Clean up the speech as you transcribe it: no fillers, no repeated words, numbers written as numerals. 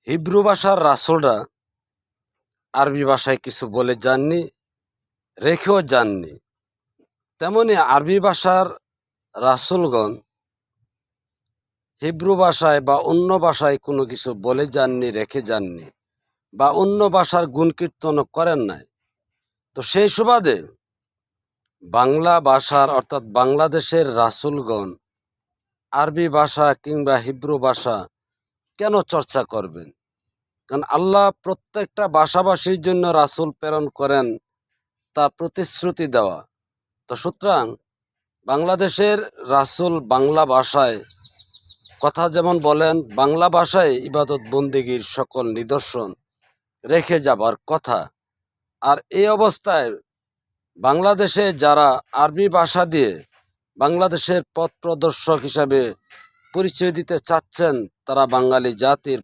Hebrew ভাষার রাসূলরা আরবি ভাষায় কিছু বলে যাননি, রেখেও যাননি। তেমনি আরবি ভাষার রাসূলগণ হিব্রু ভাষায় বা অন্য ভাষায় কোনো কিছু বলে যাননি, রেখে যাননি, বা অন্য ভাষার গুণকীর্তনও করেন নাই। তো সেই সুবাদে বাংলা ভাষার অর্থাৎ বাংলাদেশের রাসূলগণ আরবি ভাষা কিংবা হিব্রু ভাষা কেন চর্চা করবেন? কারণ আল্লাহ প্রত্যেকটা ভাষাভাষীর জন্য রাসূল প্রেরণ করেন, তা প্রতিশ্রুতি দেওয়া। তো সুতরাং বাংলাদেশের রাসূল বাংলা ভাষায় কথা যেমন বলেন, বাংলা ভাষায় ইবাদত বন্দেগীর সকল নিদর্শন রেখে যাবার কথা। আর এই অবস্থায় বাংলাদেশে যারা আরবি ভাষা দিয়ে বাংলাদেশের পথ প্রদর্শক হিসাবে পরিচয় দিতে চাচ্ছেন, তারা বাঙালি জাতির